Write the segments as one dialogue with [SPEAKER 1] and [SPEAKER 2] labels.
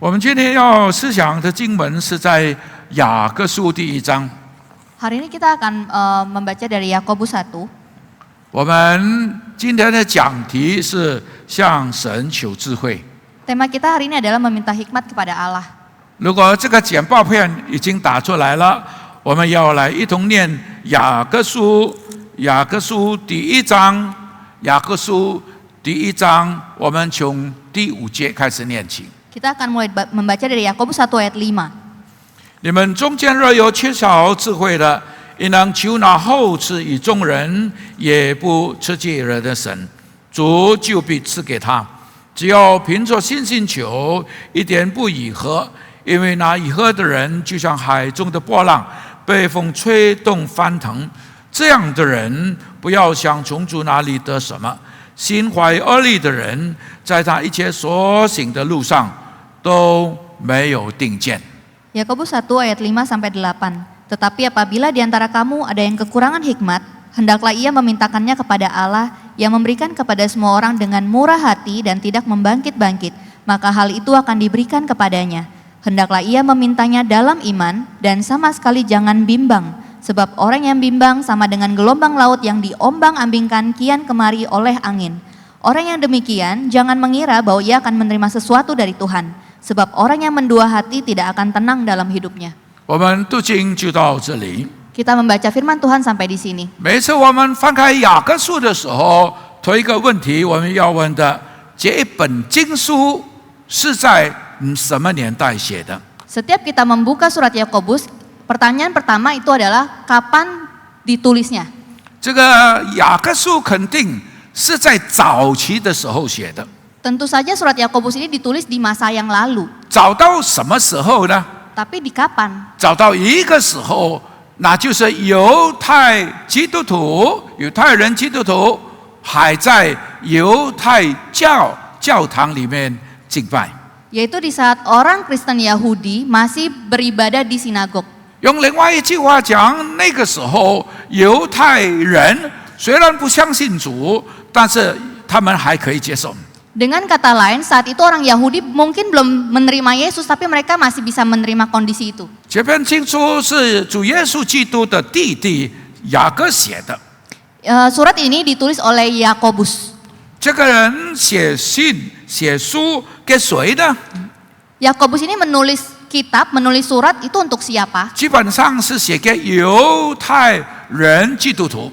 [SPEAKER 1] 我们今天要思想的经文是在雅各书第1章。
[SPEAKER 2] Hari ini kita akan membaca dari Yakobus 1.
[SPEAKER 1] 我们今天的讲题是向神求智慧。
[SPEAKER 2] Tema kita hari ini adalah meminta hikmat kepada Allah.
[SPEAKER 1] 如果这个简报片已经打出来了，我们要来一同念雅各书第1章。雅各书第1章，我们从第5节开始念起。
[SPEAKER 2] Kita akan mulai membaca dari Yakobus 1 ayat 5.
[SPEAKER 1] 你们中间若有缺少智慧的，应当求那厚赐与众人，也不斥责人的神，主就必赐给他。只要凭着信心求，一点不疑惑，因为那疑惑的人就像海中的波浪，被风吹动翻腾。这样的人不要想从主那里得什么。心怀恶力的人，在他一切所行的路上都没有定见。
[SPEAKER 2] Yakobus 1 ayat 5 sampai 8. Tetapi apabila di antara kamu ada yang kekurangan hikmat, hendaklah ia memintakannya kepada Allah yang memberikan kepada semua orang dengan murah hati dan tidak membangkit-bangkit, maka hal itu akan diberikan kepadanya. Hendaklah ia memintanya dalam iman dan sama sekali jangan bimbang, sebab orang yang bimbang sama dengan gelombang laut yang diombang-ambingkan kian kemari oleh angin. Orang yang demikian jangan mengira bahwa ia akan menerima sesuatu dari Tuhan, sebab orang yang mendua hati tidak akan tenang dalam hidupnya.
[SPEAKER 1] 我们读经就到这里。
[SPEAKER 2] Kita membaca firman Tuhan sampai di sini.
[SPEAKER 1] 每次我们翻开雅各书的时候，头一个问题我们要问的：这一本经书是在什么年代写的？
[SPEAKER 2] Setiap kita membuka surat Yakobus, pertanyaan pertama itu adalah kapan ditulisnya.
[SPEAKER 1] 这个雅各书肯定是在早期的时候写的。
[SPEAKER 2] Tentu saja surat Yakobus ini ditulis di masa yang lalu.
[SPEAKER 1] 早到什么时候呢？
[SPEAKER 2] Tapi di kapan?
[SPEAKER 1] 早到一个时候，那就是犹太人基督徒还在犹太教堂里面敬拜。
[SPEAKER 2] Yaitu di saat orang Kristen Yahudi masih beribadah di sinagog.
[SPEAKER 1] 用另外一句话讲，那个时候犹太人虽然不相信主，但是他们还可以接受。
[SPEAKER 2] Dengan kata lain, saat itu orang Yahudi mungkin belum menerima Yesus, tapi mereka masih bisa menerima kondisi itu.
[SPEAKER 1] 这篇经书是主耶稣基督的弟弟雅各写的。
[SPEAKER 2] Surat ini ditulis oleh Yakobus.
[SPEAKER 1] 这个人写书给谁呢？
[SPEAKER 2] Yakobus ini menulis kitab, menulis surat itu untuk siapa?
[SPEAKER 1] 基本上是写给犹太人基督徒。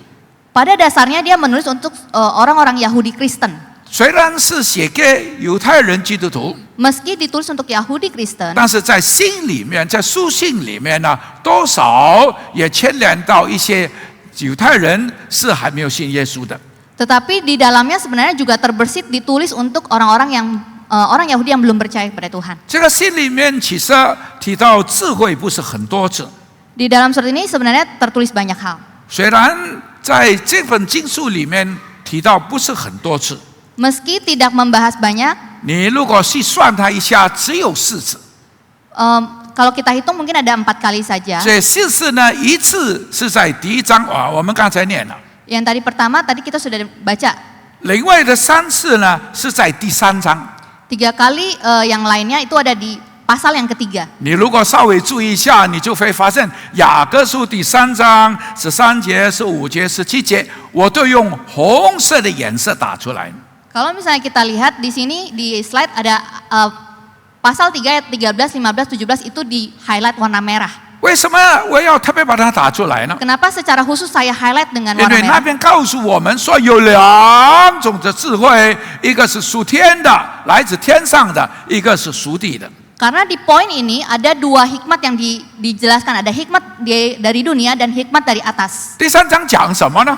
[SPEAKER 2] Pada dasarnya dia menulis untuk orang-orang Yahudi Kristen.
[SPEAKER 1] 虽然是写给犹太人基督徒，
[SPEAKER 2] Meski ditulis untuk Yahudi Kristen,
[SPEAKER 1] 但是在信里面，在书信里面呢，多少也牵连到一些犹太人是还没有信耶稣的。
[SPEAKER 2] tetapi di dalamnya sebenarnya juga terbersit ditulis untuk orang-orang yang orang Yahudi yang belum percaya kepada Tuhan.
[SPEAKER 1] 这个信里面其实提到智慧不是很多次，
[SPEAKER 2] Di dalam surat ini sebenarnya tertulis banyak hal.
[SPEAKER 1] 虽然在这本经书里面提到不是很多次，
[SPEAKER 2] Meski tidak membahas banyak,
[SPEAKER 1] 你如果细算它一下，只有4次。
[SPEAKER 2] kalau kita hitung mungkin ada 4 kali saja.
[SPEAKER 1] 这4次呢，一次是在第1章啊，我们刚才念了。
[SPEAKER 2] Yang tadi pertama tadi kita sudah baca.
[SPEAKER 1] 另外的3次呢，是在第3章。
[SPEAKER 2] 3 kali yang lainnya itu ada di pasal yang ketiga.
[SPEAKER 1] 你如果稍微注意一下，你就会发现雅各书第3章13节、15节、17节，我都用红色的颜色打出来。
[SPEAKER 2] Kalau misalnya kita lihat di sini di slide ada pasal 3 ayat 13, 15, 17 itu di highlight warna merah.
[SPEAKER 1] 为什么我要特别把它打出来呢？
[SPEAKER 2] Kenapa secara khusus saya highlight dengan
[SPEAKER 1] 因
[SPEAKER 2] warna
[SPEAKER 1] 为那
[SPEAKER 2] merah?
[SPEAKER 1] 边告诉我们说有2种的智慧，一个是属天的，来自天上的；一个是属地的。
[SPEAKER 2] Karena di poin ini ada 2 hikmat yang dijelaskan, ada hikmat dari dunia dan hikmat dari atas.
[SPEAKER 1] 第3章讲什么呢？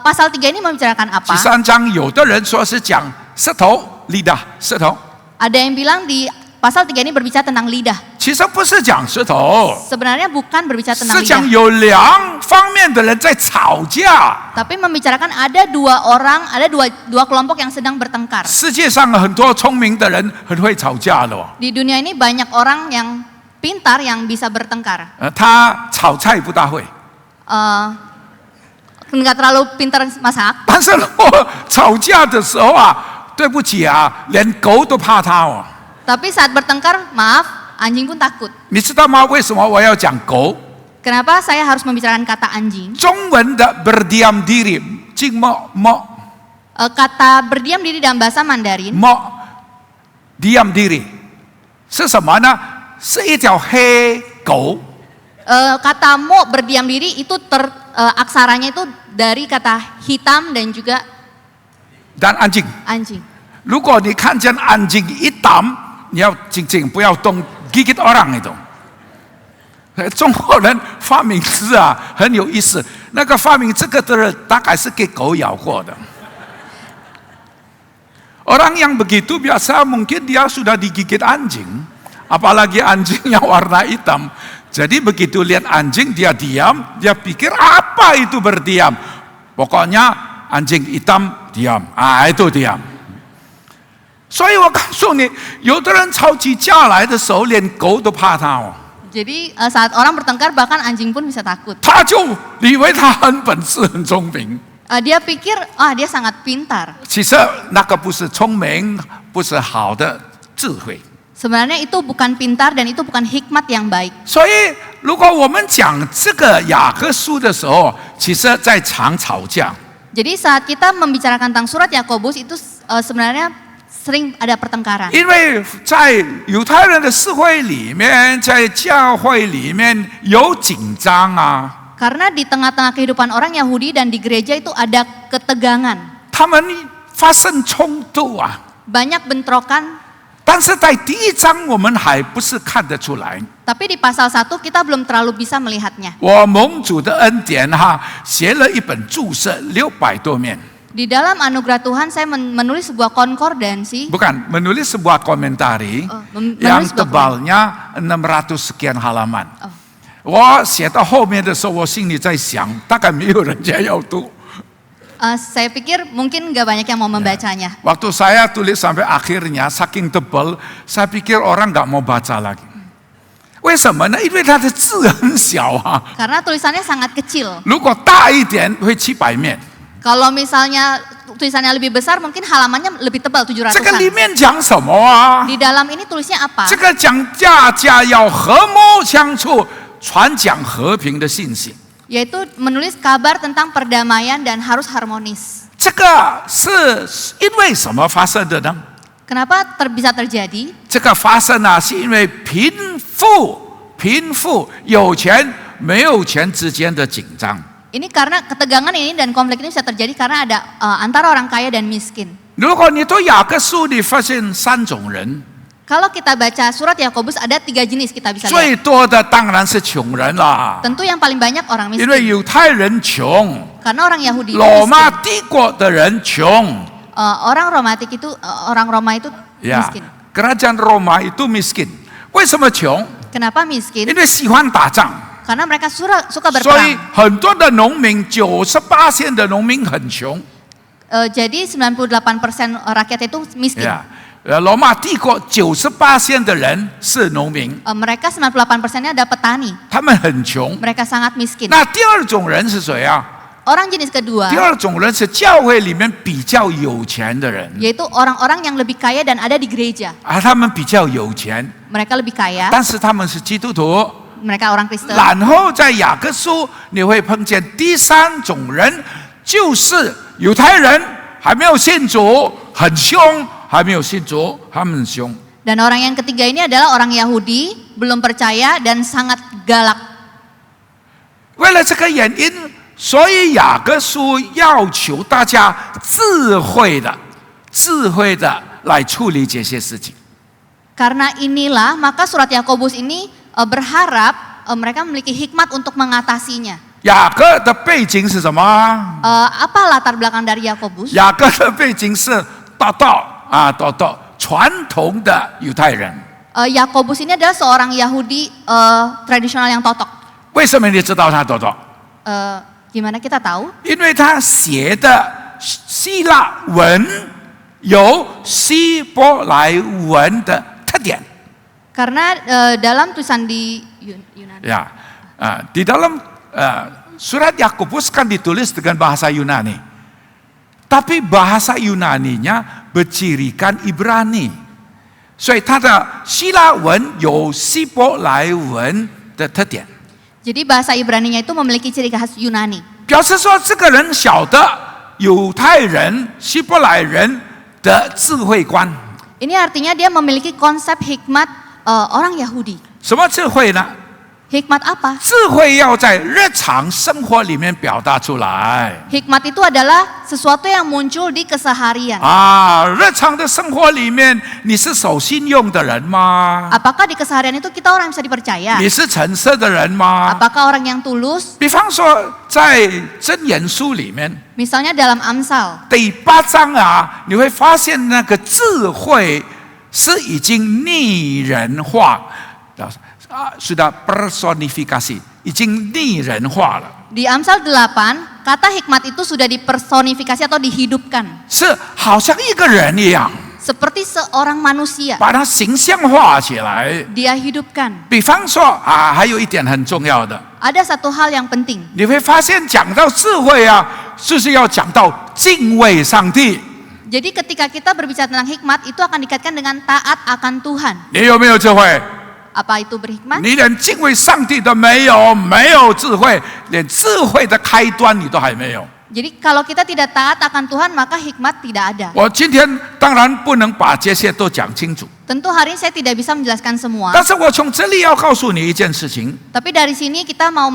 [SPEAKER 2] Pasal 3 ini membicarakan
[SPEAKER 1] 第
[SPEAKER 2] apa?
[SPEAKER 1] 3章有的人说是讲舌头，lidah，舌头。
[SPEAKER 2] Ada yang bilang di pasal 3 ini berbicara tentang lidah.
[SPEAKER 1] 其实不是讲舌头，
[SPEAKER 2] Sebenarnya bukan berbicara
[SPEAKER 1] 是
[SPEAKER 2] tentang
[SPEAKER 1] 讲
[SPEAKER 2] lidah,
[SPEAKER 1] 有2方面的人在吵架。
[SPEAKER 2] tapi membicarakan ada 2 orang, ada dua kelompok yang sedang bertengkar.
[SPEAKER 1] 世界上很多聪明的人很会吵架的哦，
[SPEAKER 2] Di dunia ini banyak orang yang pintar yang bisa bertengkar.
[SPEAKER 1] 他炒菜不大会，
[SPEAKER 2] Nggak terlalu pintar masak.
[SPEAKER 1] 但是我吵架的时候啊，对不起啊，连狗都怕他哦。
[SPEAKER 2] Tapi saat bertengkar, maaf, anjing pun takut.
[SPEAKER 1] 你知道吗？为什么我要讲狗？
[SPEAKER 2] Kenapa saya harus membicarakan kata anjing?
[SPEAKER 1] 中文的 berdiam diri，静默默
[SPEAKER 2] Kata berdiam diri dalam bahasa Mandarin,
[SPEAKER 1] 默 diam diri 是什么呢？是一条黑狗。
[SPEAKER 2] kata mo berdiam diri itu aksaranya itu dari kata hitam dan juga
[SPEAKER 1] 但安静。
[SPEAKER 2] anjing.
[SPEAKER 1] 如果你看见安静一挡，你要静静，不要动，gigit orang itu。中国人发明字啊，很有意思。那个发明这个的人，大概是给狗咬过的。Orang yang begitu biasa mungkin dia sudah digigit anjing, apalagi anjing yang warna hitam. Jadi begitu lihat anjing dia diam, dia pikir apa itu berdiam. Pokoknya anjing hitam diam, itu diam. 所以我告诉你，有的人吵起架来的时候，连狗都怕他哦。
[SPEAKER 2] Jadi saat orang bertengkar bahkan anjing pun bisa takut.
[SPEAKER 1] 他就以为他很本事、很聪明。
[SPEAKER 2] Dia pikir, dia sangat pintar.
[SPEAKER 1] 其实那个不是聪明，不是好的智慧。
[SPEAKER 2] Sebenarnya itu bukan pintar dan itu bukan hikmat yang baik.
[SPEAKER 1] 所以，如果我们讲这个雅各书的时候，其实在常吵架。
[SPEAKER 2] Jadi saat kita membicarakan tentang surat Yakobus itu sebenarnya sering ada pertengkaran.
[SPEAKER 1] 因为在犹太人的社会里面，在教会里面有紧张啊，
[SPEAKER 2] Karena di tengah-tengah kehidupan orang Yahudi dan di gereja itu ada ketegangan.
[SPEAKER 1] 他们发生冲突啊。
[SPEAKER 2] Banyak bentrokan,
[SPEAKER 1] 但是在第一章我们还不是看得出来。
[SPEAKER 2] tapi di pasal 1 kita belum terlalu bisa melihatnya.
[SPEAKER 1] 我蒙主的恩典哈，写了一本注释600多面，
[SPEAKER 2] Di dalam anugerah Tuhan saya menulis sebuah konkordansi,
[SPEAKER 1] bukan menulis sebuah komentari
[SPEAKER 2] menulis
[SPEAKER 1] yang
[SPEAKER 2] sebuah
[SPEAKER 1] tebalnya 600 sekian halaman。 我写到后面的时候，我心里在想，大概没有人家要读。
[SPEAKER 2] saya pikir mungkin gak banyak yang mau membacanya.
[SPEAKER 1] Waktu saya tulis sampai akhirnya, saking tebal, saya pikir orang nggak mau baca lagi. 为什么呢？因为它的字很小啊，
[SPEAKER 2] Karena tulisannya sangat kecil.
[SPEAKER 1] 如果大一点会700面。
[SPEAKER 2] Kalau misalnya tulisannya lebih besar, mungkin halamannya lebih tebal
[SPEAKER 1] 这个里
[SPEAKER 2] 700-an.
[SPEAKER 1] 面讲什么啊？
[SPEAKER 2] Di dalam ini tulisnya apa?
[SPEAKER 1] 这个讲大家要和睦相处，传讲和平的信息。
[SPEAKER 2] Yaitu menulis kabar tentang perdamaian dan harus harmonis.
[SPEAKER 1] 这个是因为什么发生的呢？
[SPEAKER 2] Kenapa bisa terjadi?
[SPEAKER 1] 这个发生啊，是因为贫富、有钱没有钱之间的紧张。
[SPEAKER 2] Ini karena ketegangan ini dan konflik ini bisa terjadi karena ada antara orang kaya dan miskin.
[SPEAKER 1] 如果你读雅各书，你发现3种人，
[SPEAKER 2] Kalau kita baca surat Yakobus ada 3 jenis kita bisa
[SPEAKER 1] 最
[SPEAKER 2] lihat.
[SPEAKER 1] 多的当然是穷人啦，
[SPEAKER 2] Tentu yang paling banyak orang
[SPEAKER 1] 因为
[SPEAKER 2] miskin.
[SPEAKER 1] 犹太人穷，
[SPEAKER 2] Karena orang Yahudi itu
[SPEAKER 1] 罗
[SPEAKER 2] miskin.
[SPEAKER 1] 马帝国的人穷，
[SPEAKER 2] Orang Romatik itu orang Roma itu
[SPEAKER 1] 呀
[SPEAKER 2] miskin.
[SPEAKER 1] ，kerajaan Roma itu miskin。为什么穷？
[SPEAKER 2] Kenapa miskin?
[SPEAKER 1] 因为喜欢打仗。
[SPEAKER 2] Karena mereka suka
[SPEAKER 1] 所以
[SPEAKER 2] berperang.
[SPEAKER 1] 很多的农民，98%的农民很穷。
[SPEAKER 2] Jadi 98% rakyat itu miskin.
[SPEAKER 1] 呀，罗马帝国98%的人是农民，
[SPEAKER 2] Mereka 98%-nya ada petani.
[SPEAKER 1] 他们很穷。
[SPEAKER 2] Mereka sangat miskin.
[SPEAKER 1] 那第二种人是谁啊？
[SPEAKER 2] Orang jenis kedua
[SPEAKER 1] 第二种人是教会里面比较有钱的人，
[SPEAKER 2] yaitu orang-orang yang lebih kaya dan ada di gereja.
[SPEAKER 1] 他们比较有钱，
[SPEAKER 2] Mereka lebih kaya,
[SPEAKER 1] 但是他们是基督徒。
[SPEAKER 2] mereka orang Kristen.
[SPEAKER 1] 然后在雅各书你会碰见第3种人，就是犹太人，还没有信主，很凶；还没有信主，他们很凶。
[SPEAKER 2] Dan orang yang ketiga ini adalah orang Yahudi, belum percaya dan sangat galak.
[SPEAKER 1] 为了这个原因，所以雅各书要求大家智慧的来处理这些事情。
[SPEAKER 2] Karena inilah maka surat Yakobus ini berharap mereka memiliki hikmat untuk mengatasinya.
[SPEAKER 1] 雅各的背景是什么？
[SPEAKER 2] Apa latar belakang dari Yakobus?
[SPEAKER 1] 雅各的背景是道，传统的犹太人。
[SPEAKER 2] Yakobus ini adalah seorang Yahudi tradisional yang totok.
[SPEAKER 1] 为什么你知道他道？
[SPEAKER 2] Gimana kita tahu?
[SPEAKER 1] 因为他写的希腊文有希伯来文的特点。
[SPEAKER 2] Karena dalam tulisan di Yunani.
[SPEAKER 1] Ya, di dalam surat Yakobus kan ditulis dengan bahasa Yunani. Tapi bahasa Yunaninya bercirikan Ibrani. 所以它的希腊文有希伯来文的特点，
[SPEAKER 2] Jadi bahasa Ibrani-nya itu memiliki ciri khas Yunani.
[SPEAKER 1] 表示说这个人晓得犹太人、希伯来人的智慧观。
[SPEAKER 2] Ini artinya dia memiliki konsep hikmat orang Yahudi.
[SPEAKER 1] 什么智慧呢？
[SPEAKER 2] Hikmat apa?
[SPEAKER 1] 智慧要在日常生活里面表达出来。
[SPEAKER 2] Hikmat itu adalah sesuatu yang muncul di keseharian.
[SPEAKER 1] 日常的生活里面，你是守信用的人吗？
[SPEAKER 2] Apakah di keseharian itu kita orang yang bisa dipercaya?
[SPEAKER 1] 你是诚实的人吗？
[SPEAKER 2] Apakah orang yang tulus?
[SPEAKER 1] 比方说，在箴言书里面
[SPEAKER 2] Misalnya dalam Amsal,
[SPEAKER 1] 第8章你会发现那个智慧是已经拟人化sudah personifikasi， 已经拟人化了。
[SPEAKER 2] di Amsal 8, kata hikmat itu sudah dipersonifikasi atau dihidupkan.
[SPEAKER 1] 是好像一个人一样，
[SPEAKER 2] Seperti seorang manusia,
[SPEAKER 1] 把它形象化起来。
[SPEAKER 2] dia hidupkan.
[SPEAKER 1] 比方说还有一点很重要的，
[SPEAKER 2] Ada satu hal yang penting.
[SPEAKER 1] 你会发现讲到智慧就是要讲到敬畏上帝。
[SPEAKER 2] Jadi ketika kita berbicara tentang hikmat, itu akan dikaitkan dengan taat akan Tuhan.
[SPEAKER 1] 你有没有智慧？
[SPEAKER 2] Apa itu berhikmat?
[SPEAKER 1] 你连敬畏上帝都没有，没有智慧，连智慧的开端你都还没有。
[SPEAKER 2] Jadi kalau kita tidak taat akan Tuhan, maka hikmat tidak ada.
[SPEAKER 1] 我今天当然不能把这些都讲清楚，
[SPEAKER 2] Tentu hari ini saya tidak bisa menjelaskan semua.
[SPEAKER 1] 但是我从这里要告诉你一件事情，
[SPEAKER 2] Tapi dari sini kita mau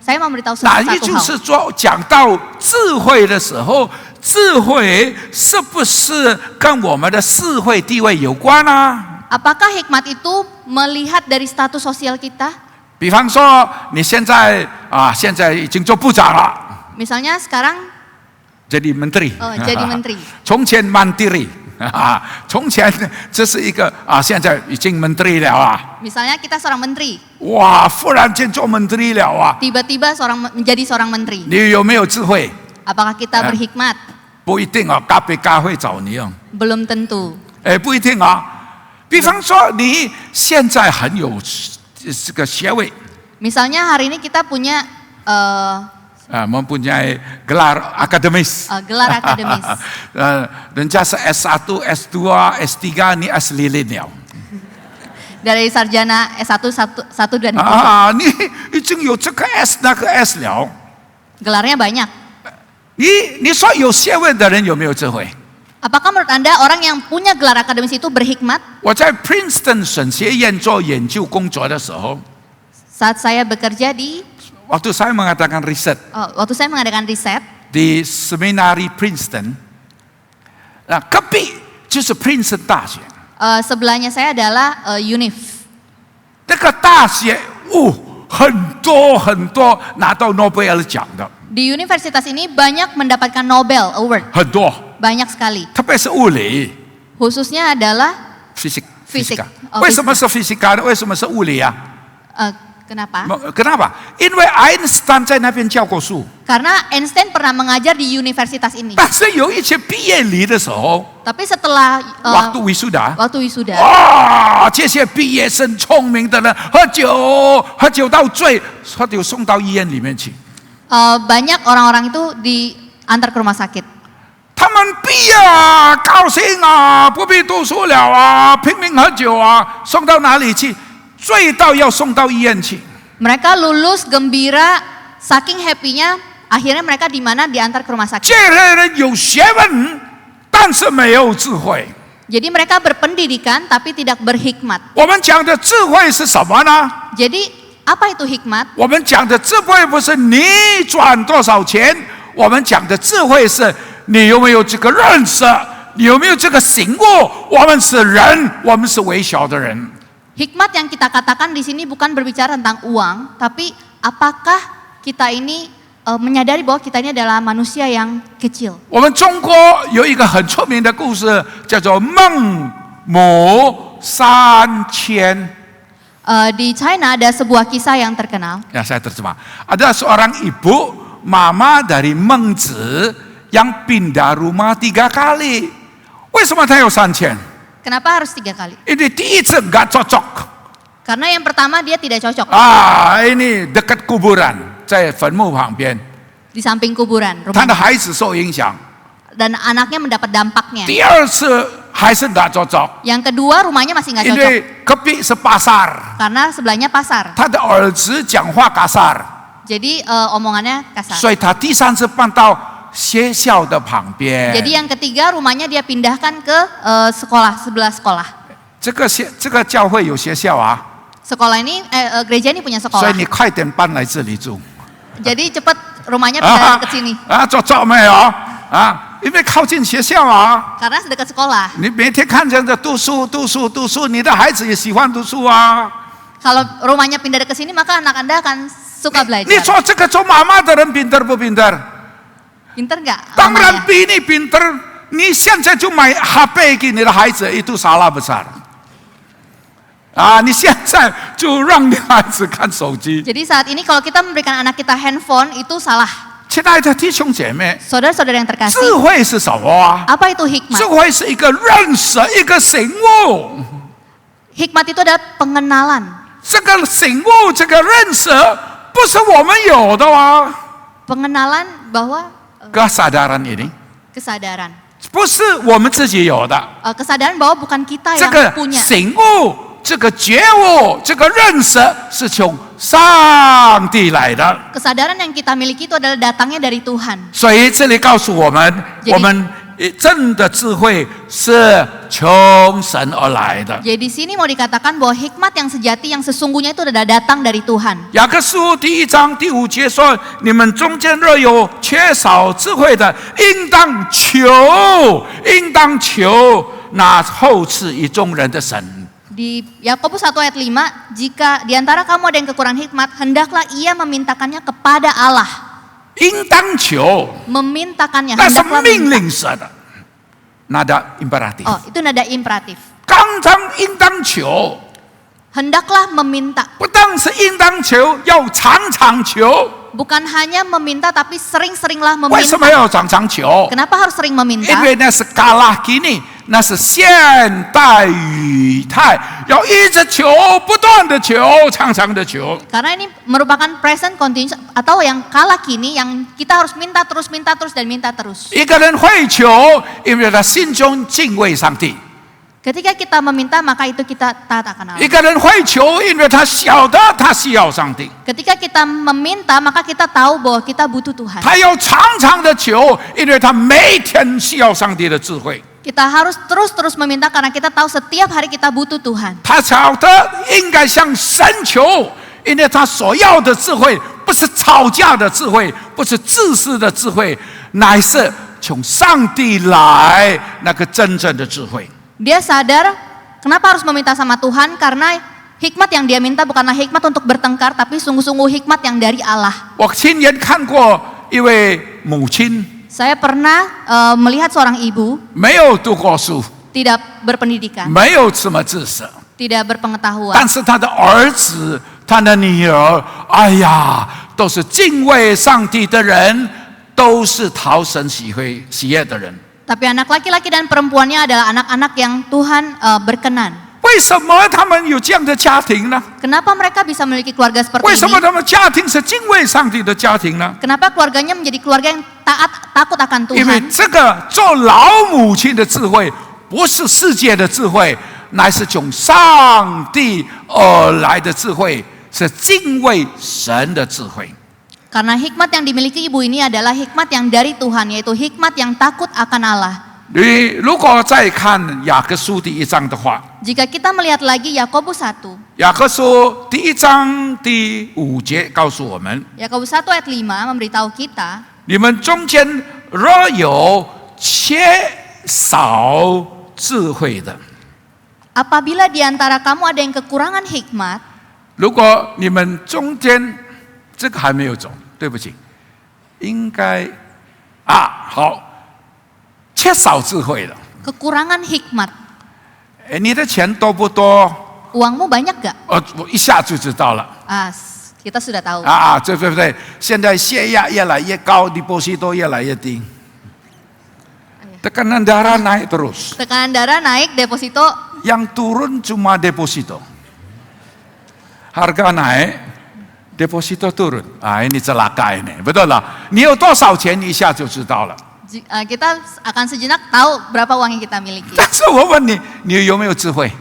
[SPEAKER 2] saya mau memberitahu
[SPEAKER 1] 那也
[SPEAKER 2] satu
[SPEAKER 1] 就
[SPEAKER 2] hal.
[SPEAKER 1] 是说，讲到智慧的时候，智慧是不是跟我们的社会地位有关啊？
[SPEAKER 2] Apakah hikmat itu melihat dari status sosial kita?
[SPEAKER 1] 比方说，你现在现在已经做部长了，
[SPEAKER 2] Misalnya sekarang
[SPEAKER 1] jadi menteri，
[SPEAKER 2] jadi menteri.
[SPEAKER 1] 从前 mandiri， 从前这是一个现在已经 menteri 了
[SPEAKER 2] Misalnya kita seorang menteri,
[SPEAKER 1] 哇，忽然间做 menteri 了
[SPEAKER 2] tiba-tiba menjadi seorang menteri.
[SPEAKER 1] 你有没有智慧？
[SPEAKER 2] Apakah kita berhikmat?
[SPEAKER 1] 不一定KPK 会找你
[SPEAKER 2] Belum tentu.
[SPEAKER 1] 不一定比方说，你现在很有这个学位，
[SPEAKER 2] Misalnya hari ini kita punya
[SPEAKER 1] mempunyai gelar akademis，
[SPEAKER 2] gelar akademis.
[SPEAKER 1] 人家是 S1、S2、S3， 你 S lilin 了。
[SPEAKER 2] Dari sarjana S1, 1 dan 2.
[SPEAKER 1] 你已经有这个 S 那个 S 了。
[SPEAKER 2] Gelarnya banyak.
[SPEAKER 1] 你说有学问的人有没有智慧？
[SPEAKER 2] Apakah menurut Anda orang yang punya gelar akademis itu berhikmat?
[SPEAKER 1] 我在 Princeton 神学院做研究工作的时候，
[SPEAKER 2] Saat saya bekerja di
[SPEAKER 1] waktu saya mengadakan riset
[SPEAKER 2] waktu saya mengadakan riset
[SPEAKER 1] di Seminari Princeton， 隔壁就是 Princeton 大学。
[SPEAKER 2] sebelahnya saya adalah UNIF.
[SPEAKER 1] 那个大学很多拿到诺贝尔奖的，
[SPEAKER 2] Di universitas ini banyak mendapatkan Nobel Award,
[SPEAKER 1] 很多，
[SPEAKER 2] banyak sekali.
[SPEAKER 1] 特别是物理
[SPEAKER 2] Khususnya adalah，physics。 Fisik。
[SPEAKER 1] 为什么是 physics 呢？为什么是物理
[SPEAKER 2] kenapa?
[SPEAKER 1] Kenapa？因为爱因斯坦在那边教过书，
[SPEAKER 2] Karena Einstein pernah mengajar di universitas ini.
[SPEAKER 1] 但是有一些毕业礼的时候，
[SPEAKER 2] Tapi setelah
[SPEAKER 1] waktu wisuda，
[SPEAKER 2] wisuda,
[SPEAKER 1] 这些毕业生聪明的人喝酒到醉，他就送到医院里面去。
[SPEAKER 2] banyak orang-orang itu diantar ke rumah sakit.
[SPEAKER 1] 他们毕业高兴不必读书了拼命喝酒送到哪里去？醉到要送到医院去。
[SPEAKER 2] Mereka lulus gembira, saking happy-nya, akhirnya mereka di mana diantar ke rumah sakit.
[SPEAKER 1] 这些人有学问，但是没有智慧。
[SPEAKER 2] Jadi mereka berpendidikan tapi tidak berhikmat.
[SPEAKER 1] 我们讲的智慧是什么呢？
[SPEAKER 2] Jadi apa itu hikmat?
[SPEAKER 1] 我们讲的智慧不是你赚多少钱，我们讲的智慧是你有没有这个认识，你有没有这个醒悟。我们是人，我们是微小的人。
[SPEAKER 2] Hikmat yang kita katakan di sini bukan berbicara tentang uang, tapi apakah kita ini menyadari bahwa kita ini adalah manusia yang kecil.
[SPEAKER 1] 我们中国有一个很出名的故事，叫做孟母三迁。
[SPEAKER 2] Di China ada sebuah kisah yang terkenal.
[SPEAKER 1] Ya, saya terjemah. Ada seorang ibu, mama dari Meng Zi yang pindah rumah 3 kali. 为什么她有3迁？
[SPEAKER 2] Kenapa harus 3 kali?
[SPEAKER 1] Ini 第一次nggak cocok.
[SPEAKER 2] Karena yang pertama dia tidak cocok.
[SPEAKER 1] Ini dekat kuburan, 在坟墓旁边。
[SPEAKER 2] Di samping kuburan
[SPEAKER 1] 他的
[SPEAKER 2] rumahnya.
[SPEAKER 1] 孩子受影响。
[SPEAKER 2] Dan anaknya mendapat dampaknya.
[SPEAKER 1] 第二次还是打着着，
[SPEAKER 2] Yang kedua, rumahnya masih nggak
[SPEAKER 1] 因
[SPEAKER 2] cocok
[SPEAKER 1] 为隔壁是巴萨尔，
[SPEAKER 2] karena sebelahnya pasar.
[SPEAKER 1] 他的儿子讲话嘎萨尔，
[SPEAKER 2] Jadi omongannya kasar.
[SPEAKER 1] 所以他第三次搬到学校的旁边。
[SPEAKER 2] Jadi yang ketiga, rumahnya dia pindahkan ke sekolah, sebelah sekolah.
[SPEAKER 1] 这个教会有学校啊，
[SPEAKER 2] Sekolah ini, gereja ini punya
[SPEAKER 1] 所
[SPEAKER 2] sekolah.
[SPEAKER 1] 以你快点搬来这里住。
[SPEAKER 2] Jadi cepat rumahnya pindah ke sini
[SPEAKER 1] 做作没有啊？因为靠近学校啊，
[SPEAKER 2] karena dekat sekolah.
[SPEAKER 1] 你每天看着读书，你的孩子也喜欢读书啊。
[SPEAKER 2] Kalau rumahnya pindah ke sini, maka anak Anda akan suka
[SPEAKER 1] 你
[SPEAKER 2] belajar.
[SPEAKER 1] 说这个做妈妈的人pinter不pinter？
[SPEAKER 2] Pinter nggak?
[SPEAKER 1] 当然
[SPEAKER 2] mamanya?
[SPEAKER 1] 比你 pinter。你现在就买HP给你的孩子，itu salah besar。啊，你现在就让你孩子看手机。
[SPEAKER 2] Jadi saat ini kalau kita memberikan anak kita handphone, itu salah.
[SPEAKER 1] 亲爱的弟兄姐妹，
[SPEAKER 2] Saudara-saudara yang
[SPEAKER 1] 智
[SPEAKER 2] terkasih,
[SPEAKER 1] 慧是什么啊？
[SPEAKER 2] apa itu hikmat?
[SPEAKER 1] 智慧是一个认识，一个醒悟。
[SPEAKER 2] Hikmat itu adalah pengenalan.
[SPEAKER 1] 这个醒悟，这个认识，不是我们有的啊。
[SPEAKER 2] Pengenalan bahwa
[SPEAKER 1] kesadaran ini
[SPEAKER 2] kesadaran.
[SPEAKER 1] 不是我们自己有的，
[SPEAKER 2] Kesadaran bahwa bukan kita
[SPEAKER 1] 这
[SPEAKER 2] yang
[SPEAKER 1] 个
[SPEAKER 2] punya.
[SPEAKER 1] 醒悟、这个觉悟、这个认识是从上帝来的。
[SPEAKER 2] Kesadaran yang kita miliki itu adalah datangnya dari Tuhan.
[SPEAKER 1] 所以这里告诉我们，
[SPEAKER 2] Jadi-
[SPEAKER 1] 我们真的智慧是从神而来的。
[SPEAKER 2] Jadi di sini mau dikatakan bahwa hikmat yang sejati, yang sesungguhnya itu adalah datang dari Tuhan.
[SPEAKER 1] 雅各书第1章第5节说：“你们中间若有缺少智慧的，应当求，那后赐于众人的神。”
[SPEAKER 2] Di Yakobus 1 ayat 5, jika di antara kamu ada yang kekurangan hikmat, hendaklah ia memintakannya kepada Allah.
[SPEAKER 1] 应当求，
[SPEAKER 2] Memintakannya,
[SPEAKER 1] 那是
[SPEAKER 2] hendaklah
[SPEAKER 1] 命
[SPEAKER 2] minta.
[SPEAKER 1] 令式的，nada imperatif。
[SPEAKER 2] Oh, itu nada imperatif.
[SPEAKER 1] 刚刚应当求，
[SPEAKER 2] Hendaklah meminta.
[SPEAKER 1] 不但是应当求，要常常求。
[SPEAKER 2] Bukan hanya meminta, tapi sering-seringlah
[SPEAKER 1] 为什
[SPEAKER 2] meminta.
[SPEAKER 1] 么要常常求？
[SPEAKER 2] Kenapa harus sering
[SPEAKER 1] 因
[SPEAKER 2] meminta?
[SPEAKER 1] 为那是嘎拉基尼，那是现代语态，要一直求，不断的求，常常的求。
[SPEAKER 2] Karena ini merupakan present continuous atau yang kala kini yang kita harus minta terus dan minta terus.
[SPEAKER 1] 一个人会求，因为他心中敬畏上帝；
[SPEAKER 2] Ketika kita meminta, maka itu kita taat akan
[SPEAKER 1] 一
[SPEAKER 2] Allah.
[SPEAKER 1] 个人会求，因为他晓得他需要上帝。
[SPEAKER 2] Ketika kita meminta, maka kita tahu bahwa kita butuh Tuhan.
[SPEAKER 1] 他要常常的求，因为他每天需要上帝的智慧。
[SPEAKER 2] Kita harus terus meminta karena kita tahu setiap hari kita butuh Tuhan.
[SPEAKER 1] 他晓得应该向神求，因为他所要的智慧不是吵架的智慧，不是自私的智慧，乃是从上帝来那个真正的智慧。
[SPEAKER 2] Dia sadar kenapa harus meminta sama Tuhan, karena hikmat yang dia minta bukanlah hikmat untuk bertengkar, tapi sungguh-sungguh hikmat yang dari Allah.
[SPEAKER 1] 我亲眼看过一位母亲
[SPEAKER 2] Saya pernah melihat seorang ibu
[SPEAKER 1] 没有读过书，
[SPEAKER 2] tidak berpendidikan,
[SPEAKER 1] 没有什么知识，
[SPEAKER 2] tidak berpengetahuan.
[SPEAKER 1] 但是他的儿子、他的女儿，哎呀，都是敬畏上帝的人，都是讨神喜悦的人。
[SPEAKER 2] Tapi anak laki-laki dan perempuannya adalah anak-anak yang Tuhan berkenan.
[SPEAKER 1] 为什么他们有这样的家庭呢？
[SPEAKER 2] Kenapa mereka bisa memiliki keluarga seperti
[SPEAKER 1] 为什么
[SPEAKER 2] ini?
[SPEAKER 1] 他们家庭是敬畏上帝的家庭呢？
[SPEAKER 2] Kenapa keluarganya menjadi keluarga yang takut akan
[SPEAKER 1] 因为
[SPEAKER 2] Tuhan?
[SPEAKER 1] 这个做老母亲的智慧，不是世界的智慧，乃是从上帝而来的智慧，是敬畏神的智慧。
[SPEAKER 2] Karena hikmat yang dimiliki ibu ini adalah hikmat yang dari Tuhan, yaitu hikmat yang takut akan Allah.
[SPEAKER 1] 你如果再看雅各书第1章的话，
[SPEAKER 2] Jika kita melihat lagi Yakobus 1,
[SPEAKER 1] 雅各书第1章第5节告诉我们：
[SPEAKER 2] Yakobus 1 ayat 5 memberitahu kita,
[SPEAKER 1] 你们中间若有缺少智慧的，
[SPEAKER 2] apabila di antara kamu ada yang kekurangan hikmat,
[SPEAKER 1] 如果你们中间这个还没有走，对不起，应该好，缺少智慧的，
[SPEAKER 2] kekurangan hikmat,
[SPEAKER 1] 你的钱多不多？
[SPEAKER 2] uangmu banyak gak?
[SPEAKER 1] 我一下就知道了。
[SPEAKER 2] Kita sudah tahu.
[SPEAKER 1] 对不对？现在血压越来越高，deposito 越来越低，tekanan darah naik terus，
[SPEAKER 2] Tekanan darah naik, deposito
[SPEAKER 1] yang turun cuma deposito， harga naik。 deposito turun, ini celaka ini, betul lah. 你有多少钱一下就知道了。
[SPEAKER 2] Kita akan sejenak tahu berapa uang yang kita miliki.
[SPEAKER 1] 但是我问你，你有没有智慧？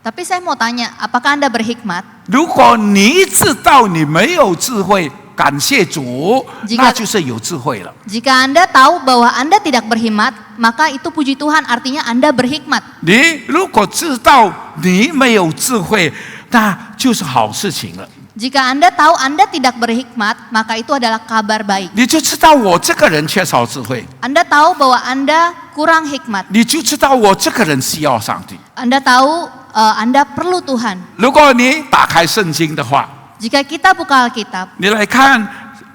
[SPEAKER 2] Tapi saya mau tanya, apakah Anda berhikmat?
[SPEAKER 1] 如果你知道你没有智慧，感谢主，
[SPEAKER 2] Jika-
[SPEAKER 1] 那就是有智慧了。
[SPEAKER 2] Jika Anda tahu bahwa Anda tidak berhikmat, maka itu puji Tuhan, artinya Anda berhikmat.
[SPEAKER 1] 你如果知道你没有智慧，那就是好事情了。
[SPEAKER 2] Jika Anda tahu Anda tidak berhikmat, maka itu adalah kabar baik.
[SPEAKER 1] 你就知道我这个人缺少智慧，
[SPEAKER 2] Anda tahu bahwa Anda kurang hikmat.
[SPEAKER 1] 你就知道我这个人需要上帝。
[SPEAKER 2] Anda tahu Anda perlu Tuhan.
[SPEAKER 1] 如果你打开圣经的话，
[SPEAKER 2] Jika kita buka Alkitab,
[SPEAKER 1] 你来看《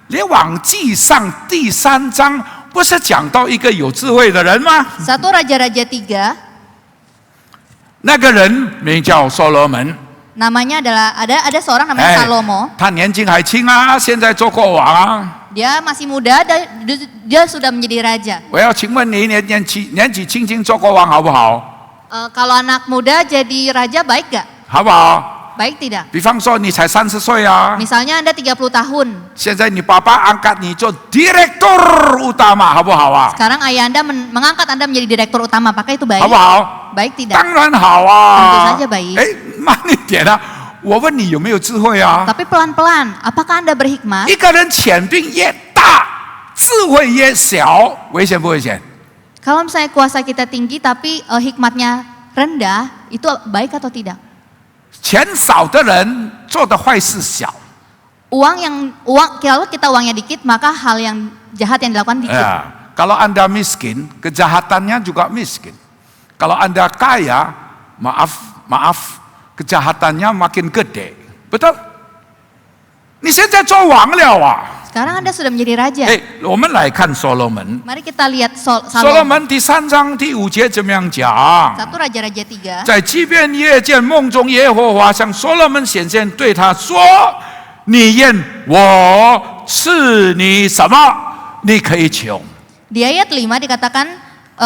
[SPEAKER 1] 列王纪上》第3章，不是讲到一个有智慧的人吗？
[SPEAKER 2] 1 Raja-Raja 3,
[SPEAKER 1] 那个人名叫所罗门，
[SPEAKER 2] namanya adalah ada seorang namanya Salomo.
[SPEAKER 1] 他年轻还轻啊，现在做国王啊。
[SPEAKER 2] Dia masih muda dan dia sudah menjadi raja.
[SPEAKER 1] 我要请问你，年纪轻轻做国王好不好？
[SPEAKER 2] Kalau anak muda jadi raja baik gak?
[SPEAKER 1] 好不好？
[SPEAKER 2] Baik tidak?
[SPEAKER 1] 比方说你才30岁啊，
[SPEAKER 2] Misalnya Anda 30 tahun.
[SPEAKER 1] 现在你爸爸angkat你做 direktur utama，好不好啊？
[SPEAKER 2] Sekarang ayah Anda mengangkat Anda menjadi direktur utama. Apakah itu baik?
[SPEAKER 1] 好不好？
[SPEAKER 2] Baik tidak?
[SPEAKER 1] 当然好啊。
[SPEAKER 2] Tentu saja baik.
[SPEAKER 1] 哎，慢一点啊！我问你有没有智慧啊？
[SPEAKER 2] Tapi pelan-pelan, apakah Anda berhikmat?
[SPEAKER 1] 一个人权柄越大，智慧越小，危险不危险？
[SPEAKER 2] Kalau misalnya kuasa kita tinggi tapi hikmatnya rendah, itu baik atau tidak?
[SPEAKER 1] 钱少的人做的坏事小，
[SPEAKER 2] Kalau kita uangnya dikit, maka hal yang jahat yang dilakukan dikit.
[SPEAKER 1] ya. Kalau Anda miskin, kejahatannya juga miskin. Kalau Anda kaya, maaf, kejahatannya makin gede. Betul? 你现在做王了啊！
[SPEAKER 2] Sekarang Anda sudah menjadi raja.
[SPEAKER 1] 哎，我们来看所罗门。
[SPEAKER 2] Mari kita lihat
[SPEAKER 1] 所罗
[SPEAKER 2] Salomo.
[SPEAKER 1] 门第3章第5节怎么样讲？
[SPEAKER 2] 1 Raja-Raja 3.
[SPEAKER 1] 在即便夜见梦中，耶和华向所罗门显现，对他说：“你愿我赐你什么？你可以求。
[SPEAKER 2] Di ayat 5 dikatakan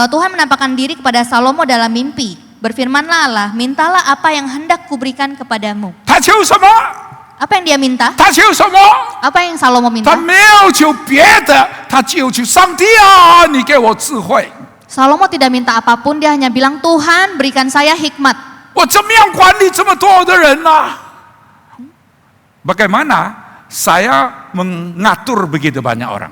[SPEAKER 2] Tuhan menampakkan diri kepada Salomo dalam mimpi. Berfirmanlah Allah, mintalah apa yang hendak kuberikan kepadamu.
[SPEAKER 1] 他求什么？
[SPEAKER 2] Apa yang dia minta?
[SPEAKER 1] 他求什么？
[SPEAKER 2] Apa yang Salomo
[SPEAKER 1] 他
[SPEAKER 2] minta?
[SPEAKER 1] 没有求别的，他就求上帝啊！你给我智慧，
[SPEAKER 2] Salomo tidak minta apapun, dia hanya bilang, Tuhan berikan saya hikmat.
[SPEAKER 1] 我怎么样管理这么多的人呢、Bagaimana saya mengatur begitu banyak orang?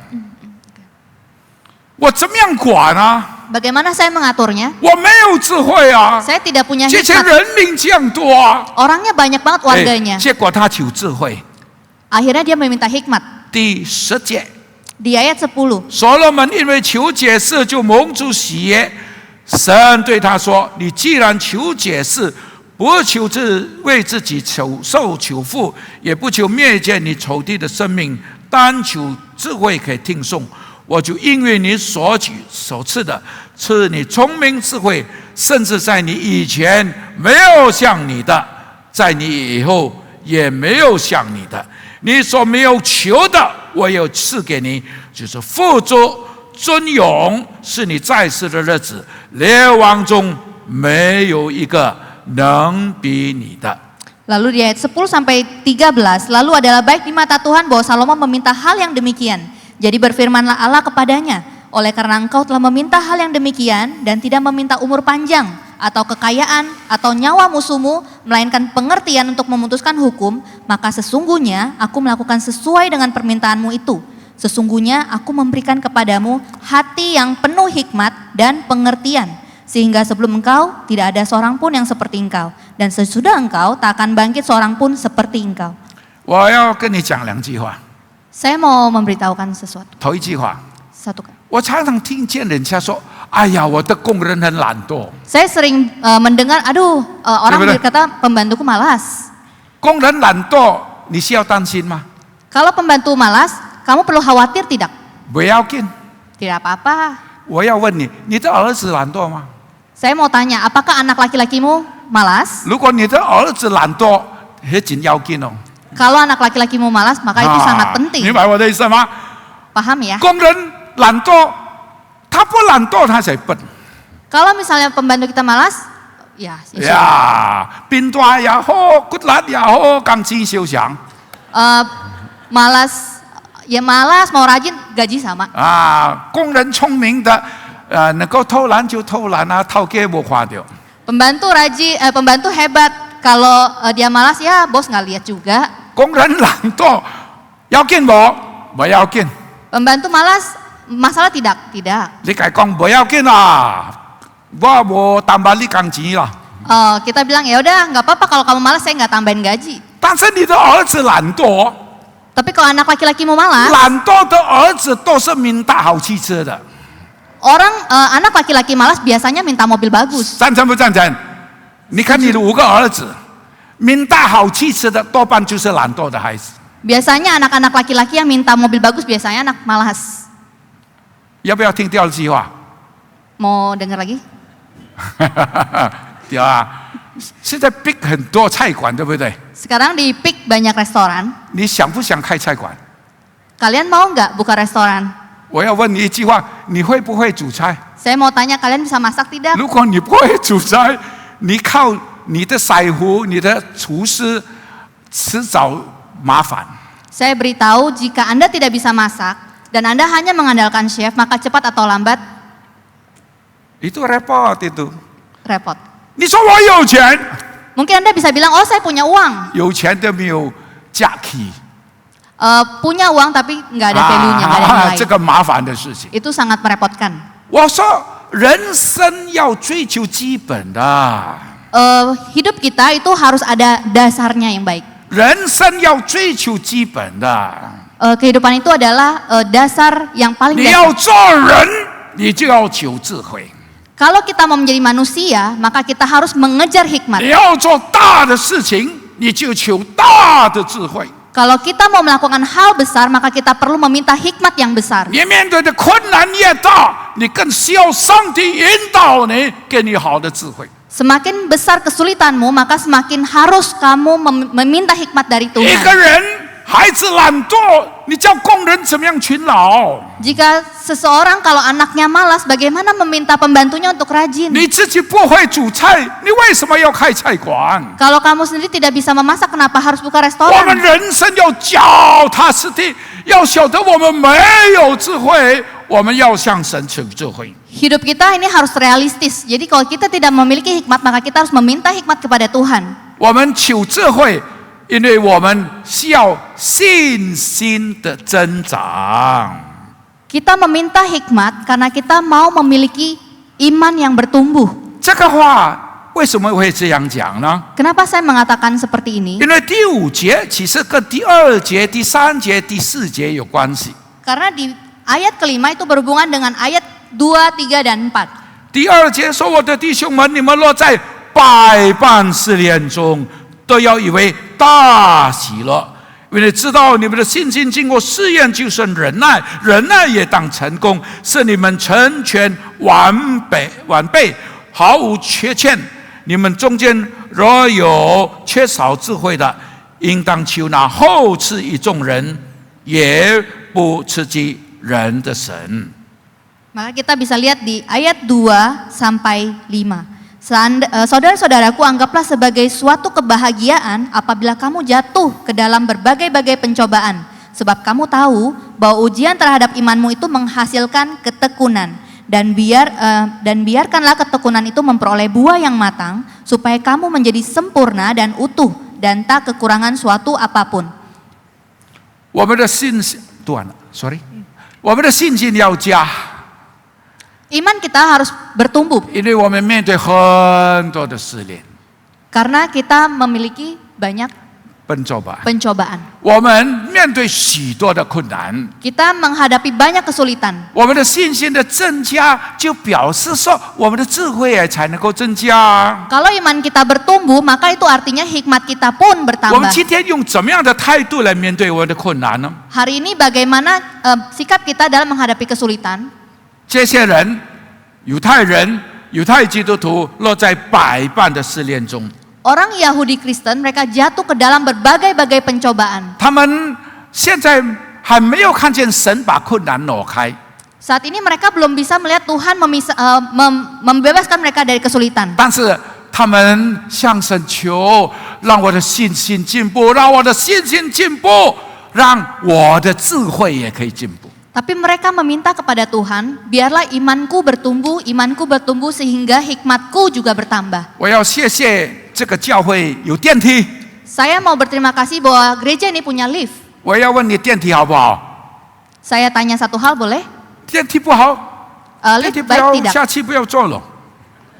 [SPEAKER 1] 我怎么样管啊？
[SPEAKER 2] Bagaimana saya mengaturnya?
[SPEAKER 1] 我没有智慧啊！
[SPEAKER 2] Saya tidak punya
[SPEAKER 1] 这些
[SPEAKER 2] hikmat.
[SPEAKER 1] 人民这样多啊！
[SPEAKER 2] Orangnya banyak banget
[SPEAKER 1] 哎
[SPEAKER 2] warganya.
[SPEAKER 1] 结果他求智慧。
[SPEAKER 2] Akhirnya dia meminta hikmat.
[SPEAKER 1] 第10节，
[SPEAKER 2] Di ayat 10.
[SPEAKER 1] 所罗门因为求解释，就蒙主喜悦。神对他说：“你既然求解释，不求为自己受求福，也不求灭绝你仇敌的生命，单求智慧可以听颂。我就因为你所赐的，赐你聪明智慧，甚至在你以前没有像你的，在你以后也没有像你的。你所没有求的，我有赐给你，就是富足、尊荣，是你在世的日子，列王中没有一个能比你的。”
[SPEAKER 2] Lalu di ayat 10 sampai 13, lalu adalah baik di mata Tuhan bahwa Salomo meminta hal yang demikian. Jadi berfirmanlah Allah kepadanya, oleh karena engkau telah meminta hal yang demikian dan tidak meminta umur panjang atau kekayaan atau nyawa musuhmu, melainkan pengertian untuk memutuskan hukum, maka sesungguhnya aku melakukan sesuai dengan permintaanmu itu. Sesungguhnya aku memberikan kepadamu hati yang penuh hikmat dan pengertian, sehingga sebelum engkau tidak ada seorang pun yang seperti engkau, dan sesudah engkau tak akan bangkit seorang pun seperti engkau.
[SPEAKER 1] 我要跟你讲2句话。
[SPEAKER 2] Saya mau memberitahukan sesuatu.
[SPEAKER 1] 头一句话，
[SPEAKER 2] Satu kali.
[SPEAKER 1] 我常常听见人家说：“哎呀，我的工人很懒惰。
[SPEAKER 2] Saya sering mendengar, orang
[SPEAKER 1] Betul.
[SPEAKER 2] berkata pembantuku malas.
[SPEAKER 1] 工人懒惰，你需要担心吗？
[SPEAKER 2] Kalau pembantu malas, kamu perlu khawatir tidak?
[SPEAKER 1] 不要紧。
[SPEAKER 2] Tidak apa-apa.
[SPEAKER 1] 我要问你，你的儿子懒惰吗？
[SPEAKER 2] Saya mau tanya, apakah anak laki-lakimu malas?
[SPEAKER 1] 如果你的儿子懒惰，那真要紧哦。
[SPEAKER 2] Kalau anak laki-lakimu malas, maka itu sangat penting.
[SPEAKER 1] 明白我的意思吗？
[SPEAKER 2] Paham ya?
[SPEAKER 1] 工人懒惰，他不懒惰他才笨。
[SPEAKER 2] Kalau misalnya pembantu kita malas, ya, insya Allah.
[SPEAKER 1] 呀，兵大也好，骨力也好，工钱小强。
[SPEAKER 2] Malas Ya malas, mau rajin, gaji sama.
[SPEAKER 1] 工人聪明的，能够偷懒就偷懒啊，头家没看到。
[SPEAKER 2] Pembantu rajin, pembantu hebat. Kalau dia malas ya bos nggak lihat juga.
[SPEAKER 1] 工人懒惰，要紧无？不要紧。
[SPEAKER 2] Pembantu malas, masalah tidak? Tidak.
[SPEAKER 1] 你该讲不要紧啦，我无tambah你工钱啦。
[SPEAKER 2] Kita bilang ya udah nggak apa-apa kalau kamu malas saya nggak tambahin gaji.
[SPEAKER 1] 但是你的儿子懒惰，
[SPEAKER 2] Tapi kalau anak laki-laki mau malas,
[SPEAKER 1] 懒惰的儿子都是名大好汽车的，
[SPEAKER 2] anak laki-laki malas biasanya minta mobil bagus.
[SPEAKER 1] 赞成不赞成？你看你的5个儿子，名大好汽车的多半就是懒惰的孩子。
[SPEAKER 2] Biasanya anak-anak laki-laki yang minta mobil bagus biasanya anak malas.
[SPEAKER 1] 要不要听第二句话？
[SPEAKER 2] Mau dengar lagi?
[SPEAKER 1] 对啊，现在 big 很多菜馆，对不对？
[SPEAKER 2] Sekarang di PIK banyak restoran.
[SPEAKER 1] 你想不想开菜馆？
[SPEAKER 2] Kalian mau nggak buka restoran?
[SPEAKER 1] 我要问你一句话：你会不会煮菜？
[SPEAKER 2] Saya mau tanya kalian bisa masak tidak?
[SPEAKER 1] 如果你不会煮菜，你靠你的师傅、你的厨师，迟早麻烦。
[SPEAKER 2] Saya beritahu jika Anda tidak bisa masak dan Anda hanya mengandalkan chef, maka cepat atau lambat
[SPEAKER 1] itu repot itu。
[SPEAKER 2] repot.
[SPEAKER 1] 你说我有钱，
[SPEAKER 2] Mungkin Anda bisa bilang, oh saya punya uang.
[SPEAKER 1] 有钱都没有价值。
[SPEAKER 2] Punya uang tapi nggak ada value-nya, nggak ada nilai.
[SPEAKER 1] 这个麻烦的事情。
[SPEAKER 2] Itu sangat merepotkan.
[SPEAKER 1] 我说人生要追求基本的，
[SPEAKER 2] Hidup kita itu harus ada dasarnya yang baik.
[SPEAKER 1] 人生要追求基本的。
[SPEAKER 2] Kehidupan itu adalah dasar yang paling
[SPEAKER 1] 你要
[SPEAKER 2] dasar.
[SPEAKER 1] 做人，你就要求智慧。
[SPEAKER 2] Kalau kita mau menjadi manusia, maka kita harus mengejar
[SPEAKER 1] 你
[SPEAKER 2] hikmat.
[SPEAKER 1] 要做大的事情，你就求大的智慧。
[SPEAKER 2] Kalau kita mau melakukan hal besar, maka kita perlu meminta hikmat yang besar.
[SPEAKER 1] 你面对的困难越大，你更需要上帝引导你，给你好的智慧。
[SPEAKER 2] Semakin besar kesulitanmu, maka semakin harus kamu meminta hikmat dari
[SPEAKER 1] 一个
[SPEAKER 2] Tuhan.
[SPEAKER 1] 人孩子懒惰，你叫工人怎么样勤劳？
[SPEAKER 2] Jika seseorang kalau anaknya malas, bagaimana meminta pembantunya untuk rajin?
[SPEAKER 1] 你自己不会煮菜，你为什么要开菜馆？
[SPEAKER 2] Kalau kamu sendiri tidak bisa memasak, kenapa harus buka
[SPEAKER 1] 我们
[SPEAKER 2] restoran?
[SPEAKER 1] 人生要脚踏实地，要晓得我们没有智慧，我们要向神求智慧。
[SPEAKER 2] Hidup kita ini harus realistis. Jadi kalau kita tidak memiliki hikmat, maka kita harus meminta hikmat kepada Tuhan.
[SPEAKER 1] 我们求智慧，因为我们需要信心的增长。
[SPEAKER 2] Kita meminta hikmat karena kita mau memiliki iman yang bertumbuh.
[SPEAKER 1] 这个话为什么会这样讲呢？
[SPEAKER 2] Kenapa saya mengatakan seperti ini?
[SPEAKER 1] 因为第5节其实跟第2节、第3节、第4节有关系。
[SPEAKER 2] Karena di ayat kelima itu berhubungan dengan ayat 2, 3, dan 4.
[SPEAKER 1] 第2节说：“我的弟兄们，你们若在百般试炼中，都要以为大喜乐，因为知道你们的信心经过试验，就生忍耐，忍耐也当成功，使你们成全完备，毫无缺欠。你们中间若有缺少智慧的，应当求那后赐予众人，也不刺激人的神。”
[SPEAKER 2] Maka kita bisa lihat di ayat 2 sampai 5. Saudara-saudaraku, anggaplah sebagai suatu kebahagiaan apabila kamu jatuh ke dalam berbagai-bagai pencobaan. Sebab kamu tahu bahwa ujian terhadap imanmu itu menghasilkan ketekunan. Dan biarkanlah ketekunan itu memperoleh buah yang matang, supaya kamu menjadi sempurna dan utuh, dan tak kekurangan suatu apapun.
[SPEAKER 1] 我们的信心断了 ，sorry， 我们的信心要加。
[SPEAKER 2] Iman kita harus bertumbuh
[SPEAKER 1] 因为我们面对很多的试炼
[SPEAKER 2] karena kita memiliki banyak
[SPEAKER 1] 奔走吧，
[SPEAKER 2] pencobaan.
[SPEAKER 1] 我们面对许多的困难，
[SPEAKER 2] Kita menghadapi banyak kesulitan.
[SPEAKER 1] 我们的信心的增加，就表示说我们的智慧也才能够增加。
[SPEAKER 2] Kalau iman kita bertumbuh, maka itu artinya hikmat kita pun
[SPEAKER 1] 我们
[SPEAKER 2] bertambah.
[SPEAKER 1] 今天用怎么样的态度来面对我们的困难呢？
[SPEAKER 2] Hari ini bagaimana sikap kita dalam menghadapi kesulitan?
[SPEAKER 1] 这些人，犹太人、犹太基督徒落在百般的试炼中，
[SPEAKER 2] Orang Yahudi Kristen mereka jatuh ke dalam berbagai-bagai pencobaan.
[SPEAKER 1] 他们现在还没有看见神把困难挪开，
[SPEAKER 2] Saat ini mereka belum bisa melihat Tuhan membebaskan mereka dari kesulitan.
[SPEAKER 1] 但是他们向神求，让我的信心进步，让我的信心进步。让我的智慧也可以进步。
[SPEAKER 2] Tapi mereka meminta kepada Tuhan, biarlah imanku bertumbuh sehingga hikmatku juga bertambah.
[SPEAKER 1] 我要谢谢这个教会有电梯。
[SPEAKER 2] Saya mau berterima kasih bahwa gereja ini punya lift.
[SPEAKER 1] 我要问你电梯好不好？
[SPEAKER 2] Saya tanya satu hal boleh?
[SPEAKER 1] 电梯不好，电
[SPEAKER 2] Lift
[SPEAKER 1] 梯不
[SPEAKER 2] baik
[SPEAKER 1] 要，
[SPEAKER 2] tidak?
[SPEAKER 1] 下期不要坐了。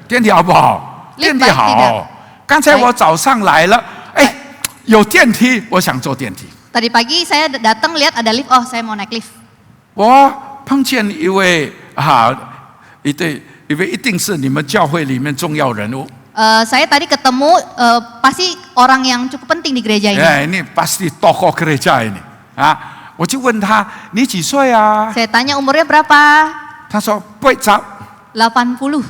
[SPEAKER 1] 电梯好不好？
[SPEAKER 2] Lift
[SPEAKER 1] 电梯
[SPEAKER 2] baik
[SPEAKER 1] 好
[SPEAKER 2] tidak?。
[SPEAKER 1] 刚才我早上来了，哎，有电梯，我想坐电梯。
[SPEAKER 2] Tadi pagi saya datang lihat ada lift, oh saya mau naik lift.
[SPEAKER 1] 我碰见一位一定是你们教会里面重要人物。
[SPEAKER 2] Saya tadi ketemu pasti orang yang cukup penting di gereja ini.
[SPEAKER 1] 哎，你pasti tokoh gereja ini 啊！我就问他，你几岁啊？
[SPEAKER 2] Saya tanya umurnya berapa?
[SPEAKER 1] 他说80，
[SPEAKER 2] 80.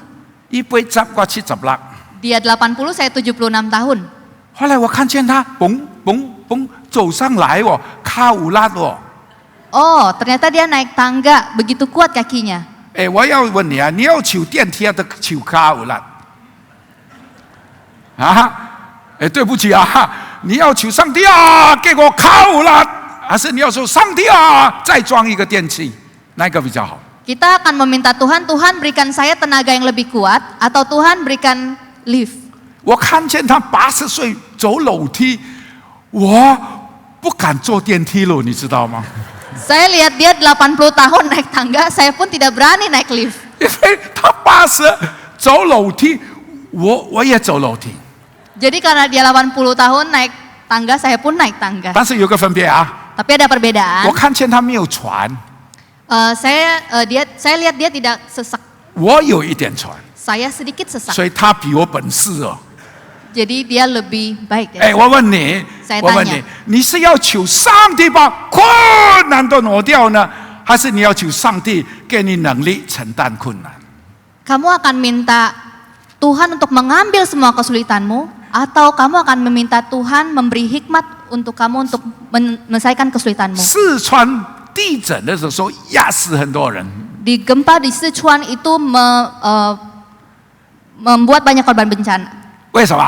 [SPEAKER 1] 180我70啦。
[SPEAKER 2] Dia 80, saya 76 tahun.
[SPEAKER 1] 后来我看见他嘣嘣嘣走上来哦，卡乌拉哦。
[SPEAKER 2] Oh, ternyata dia naik tangga, begitu kuat kakinya.
[SPEAKER 1] 哎，我要问你啊，你要求电梯啊，都求卡乌拉啊？哎，对不起啊，你要求上帝啊，给我卡乌拉，还是你要说上帝啊，再装一个电梯，哪个比较好？
[SPEAKER 2] Kita akan meminta Tuhan, Tuhan berikan saya tenaga yang lebih kuat, atau Tuhan berikan lift.
[SPEAKER 1] 我看见他80岁走楼梯，我不敢坐电梯了，你知道吗？
[SPEAKER 2] Saya lihat dia 80 tahun naik tangga, saya pun tidak berani naik lift.
[SPEAKER 1] 因为他80走楼梯，我也走楼梯。
[SPEAKER 2] Jadi karena dia 80 tahun naik tangga, saya pun naik tangga.
[SPEAKER 1] 但是有个分别啊，
[SPEAKER 2] Tapi ada perbedaan.
[SPEAKER 1] 我看见他没有喘，
[SPEAKER 2] Saya lihat dia tidak sesak.
[SPEAKER 1] 我有一点喘，
[SPEAKER 2] Saya sedikit sesak.
[SPEAKER 1] 所以他比我本事哦。
[SPEAKER 2] Jadi dia lebih baik.
[SPEAKER 1] 哎，我问你，
[SPEAKER 2] saya
[SPEAKER 1] 我问
[SPEAKER 2] tanya
[SPEAKER 1] 你，你是要求上帝把困难都挪掉呢，还是你要求上帝给你能力承担困难？
[SPEAKER 2] Kamu akan minta Tuhan untuk mengambil semua kesulitanmu, atau kamu akan meminta Tuhan memberi hikmat untuk kamu untuk menyelesaikan kesulitanmu.
[SPEAKER 1] 四川地震的时候压死很多人，
[SPEAKER 2] Di gempa di Sichuan itu membuat banyak korban bencana.
[SPEAKER 1] 为什么？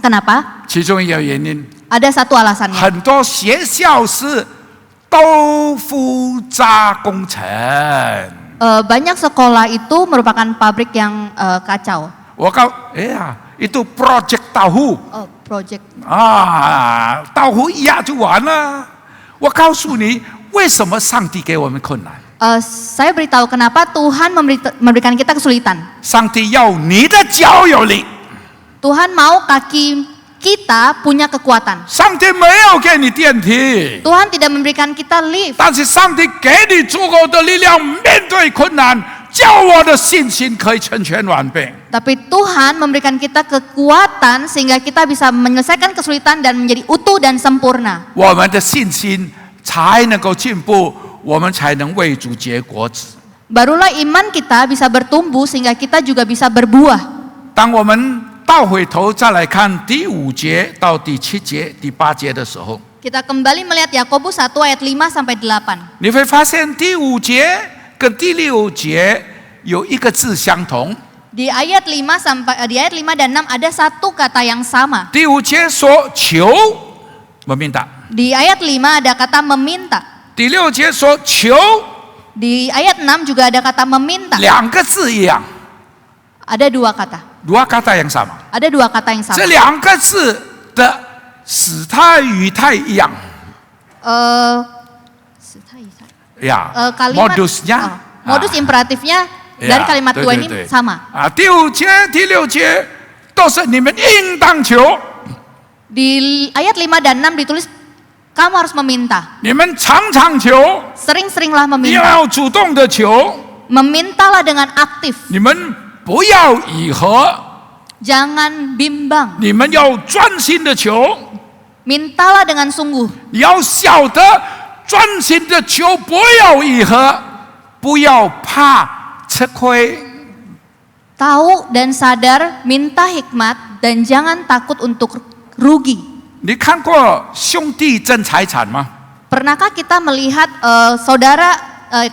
[SPEAKER 2] Kenapa?
[SPEAKER 1] 其中一个原因，
[SPEAKER 2] Ada satu alasannya.
[SPEAKER 1] 很多学校是豆腐渣工程。
[SPEAKER 2] Banyak sekolah itu merupakan pabrik yang kacau.
[SPEAKER 1] 哎呀，itu project tahu
[SPEAKER 2] Project.
[SPEAKER 1] 啊，豆腐一压就完了。我告诉你，为什么上帝给我们困难？
[SPEAKER 2] Saya beritahu kenapa Tuhan memberikan kita kesulitan.
[SPEAKER 1] 上帝要你的脚有力，
[SPEAKER 2] Tuhan mau kaki kita punya kekuatan.
[SPEAKER 1] 上帝没有给你电梯，
[SPEAKER 2] Tuhan tidak memberikan kita lift.
[SPEAKER 1] 但是上帝给你足够的力量面对困难，叫我的信心可以成全完备。
[SPEAKER 2] Tapi Tuhan memberikan kita kekuatan sehingga kita bisa menyelesaikan kesulitan dan menjadi utuh dan sempurna.
[SPEAKER 1] 我们的信心才能够进步，我们才能为主结果子。
[SPEAKER 2] Barulah iman kita bisa bertumbuh sehingga kita juga bisa berbuah.
[SPEAKER 1] 当我们倒回头再来看第5节到第7节、第8节的时候，
[SPEAKER 2] Kita kembali melihat Yakobus 1 ayat 5 sampai 8.
[SPEAKER 1] 你会发现第5节跟第6节有一个字相同。
[SPEAKER 2] Di ayat 5 dan 6 ada satu kata yang sama.
[SPEAKER 1] 第5节说求，meminta。
[SPEAKER 2] Di ayat 5 ada kata meminta.
[SPEAKER 1] 第6节说求，
[SPEAKER 2] Di ayat 6 juga ada kata meminta.
[SPEAKER 1] 2个字一样
[SPEAKER 2] Ada dua kata.
[SPEAKER 1] ，2kata yang sama。
[SPEAKER 2] Ada dua kata yang
[SPEAKER 1] 这
[SPEAKER 2] sama.
[SPEAKER 1] 2个字的时态语态一样 呀
[SPEAKER 2] Kalimat
[SPEAKER 1] modusnya
[SPEAKER 2] modus imperatifnya dari kalimat dua ini sama.
[SPEAKER 1] 啊，第5节、第6节都是你们应当求，
[SPEAKER 2] Di ayat 5 dan 6 ditulis kamu harus meminta.
[SPEAKER 1] 你们常常求，
[SPEAKER 2] Sering-seringlah
[SPEAKER 1] 你
[SPEAKER 2] meminta.
[SPEAKER 1] 要主动的求，
[SPEAKER 2] Memintalah dengan aktif.
[SPEAKER 1] 你们不要以和，
[SPEAKER 2] Jangan bimbang.
[SPEAKER 1] 你们要专心的求，
[SPEAKER 2] Mintalah dengan sungguh.
[SPEAKER 1] 你要晓得专心的求，不要以和，不要怕吃亏。
[SPEAKER 2] Tahu dan sadar, minta hikmat dan jangan takut untuk rugi.
[SPEAKER 1] 你看过兄弟争财产吗？
[SPEAKER 2] Pernahkah kita melihat saudara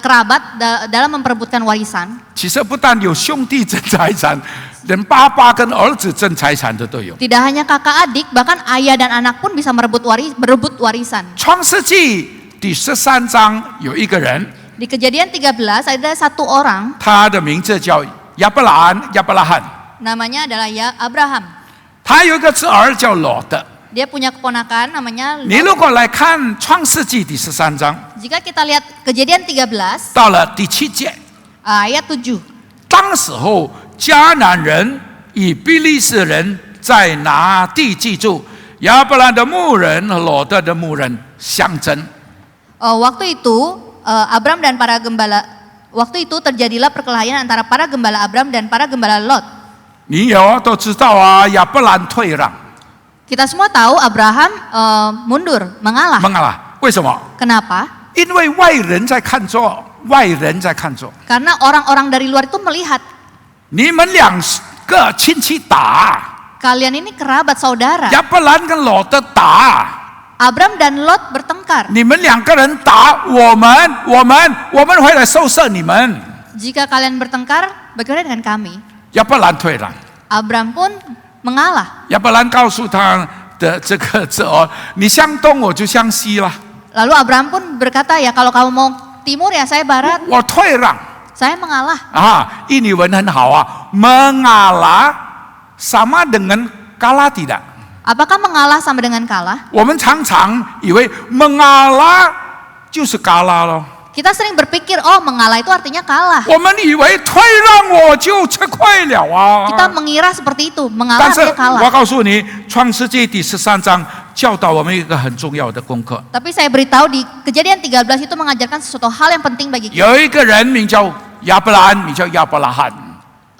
[SPEAKER 2] kerabat dalam memperebutkan warisan?
[SPEAKER 1] 其实不但有兄弟争财产，连爸爸跟儿子争财产的都有。
[SPEAKER 2] Tidak hanya kakak adik, bahkan ayah dan anak pun bisa berebut warisan.
[SPEAKER 1] 创世纪第13章有一个人，
[SPEAKER 2] Di Kejadian 13 ada satu orang,
[SPEAKER 1] 他的名字叫亚伯拉罕，
[SPEAKER 2] namanya adalah Abraham.
[SPEAKER 1] 他有一个侄儿叫罗德。
[SPEAKER 2] Dia punya keponakan namanya
[SPEAKER 1] 你如果来看创世纪第13章，
[SPEAKER 2] Jika kita lihat Kejadian 13
[SPEAKER 1] 到了第7节，
[SPEAKER 2] ayat 7.
[SPEAKER 1] 当时候迦南人与比利士人在拿地记住，亚伯兰的牧人和罗德的牧人相争。
[SPEAKER 2] Waktu itu Abram dan para gembala, waktu itu terjadilah perkelahian antara para gembala Abram dan para gembala Lot.
[SPEAKER 1] 你有都知道啊，亚伯兰退让，
[SPEAKER 2] Kita semua tahu Abraham mundur, mengalah.
[SPEAKER 1] 蒙了，为什么？
[SPEAKER 2] Kenapa?
[SPEAKER 1] 因为外人在看着，外人在看着，
[SPEAKER 2] Karena orang-orang dari luar itu melihat
[SPEAKER 1] 你们两个亲戚打，
[SPEAKER 2] kalian ini kerabat saudara.
[SPEAKER 1] 亚伯兰跟罗德打。
[SPEAKER 2] Abram dan Lot bertengkar.
[SPEAKER 1] 你们两个人打我们会来收拾你们。
[SPEAKER 2] Jika kalian bertengkar, bagaimana dengan kami?
[SPEAKER 1] 亚伯兰退让，
[SPEAKER 2] Abram pun mengalah.
[SPEAKER 1] 亚伯兰告诉他的这个侄儿：“你向东，我就向西了。
[SPEAKER 2] Lalu Abram pun berkata, ya kalau kamu mau timur ya saya barat.
[SPEAKER 1] 我退让
[SPEAKER 2] Saya mengalah.
[SPEAKER 1] 啊！印尼文很好啊，mengalah sama dengan kalah tidak。
[SPEAKER 2] Apakah mengalah sama dengan kalah?
[SPEAKER 1] 我们常常以为 mengalah 就是kalah咯。
[SPEAKER 2] Kita sering berpikir, oh mengalah itu artinya kalah.
[SPEAKER 1] 我们以为退让我就吃亏了啊。
[SPEAKER 2] Kita mengira seperti itu, mengalah
[SPEAKER 1] 但是
[SPEAKER 2] artinya
[SPEAKER 1] 我
[SPEAKER 2] kalah.
[SPEAKER 1] 告诉你，《创世纪》第13章教导我们一个很重要的功课。
[SPEAKER 2] Tapi saya beritahu di Kejadian 13 itu mengajarkan sesuatu hal yang penting bagi kita.
[SPEAKER 1] 有一个人名叫亚伯兰，名叫亚伯拉罕，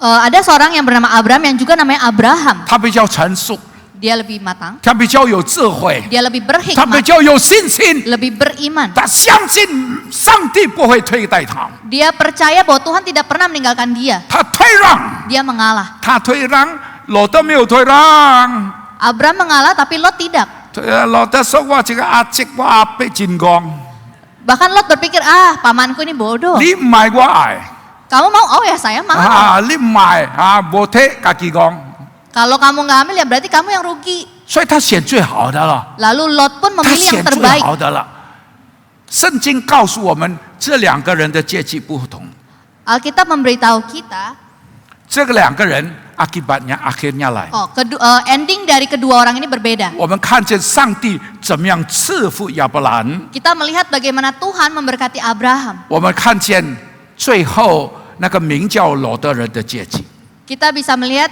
[SPEAKER 2] Ada seorang yang bernama Abram yang juga namanya Abraham.
[SPEAKER 1] 他比较成熟，
[SPEAKER 2] Dia lebih matang,
[SPEAKER 1] 他比较有智慧，
[SPEAKER 2] dia lebih
[SPEAKER 1] 他比
[SPEAKER 2] berhikmat,
[SPEAKER 1] 较有信心，
[SPEAKER 2] lebih beriman.
[SPEAKER 1] 他相信上帝不会推待他，
[SPEAKER 2] Dia percaya bahwa Tuhan tidak pernah meninggalkan dia.
[SPEAKER 1] 他退让，
[SPEAKER 2] Dia mengalah.
[SPEAKER 1] 他退让，罗德没有退让。
[SPEAKER 2] Abram mengalah tapi Lot tidak.
[SPEAKER 1] 罗德说：“我这个阿叔，我阿伯真光，
[SPEAKER 2] Bahkan Lot berpikir, pamanku ini bodoh.
[SPEAKER 1] 你唔买我爱，
[SPEAKER 2] Kamu mau? Oh ya saya mau.
[SPEAKER 1] 你唔买无睇家己讲，
[SPEAKER 2] Kalau kamu nggak ambil ya berarti kamu yang rugi.
[SPEAKER 1] 所以他选最好的了。”
[SPEAKER 2] Lalu Lot pun
[SPEAKER 1] 他
[SPEAKER 2] memilih yang
[SPEAKER 1] 选最
[SPEAKER 2] terbaik.
[SPEAKER 1] 好的了。圣经告诉我们，这两个人的阶级不同，
[SPEAKER 2] Alkitab memberitahu kita,
[SPEAKER 1] 这个两个人akibatnya akhirnya来。
[SPEAKER 2] ending dari kedua orang ini berbeda.
[SPEAKER 1] 我们看见上帝怎么样赐福亚伯兰，
[SPEAKER 2] Kita melihat bagaimana Tuhan memberkati Abraham.
[SPEAKER 1] 我们看见最后那个名叫罗德人的阶级。
[SPEAKER 2] Kita bisa melihat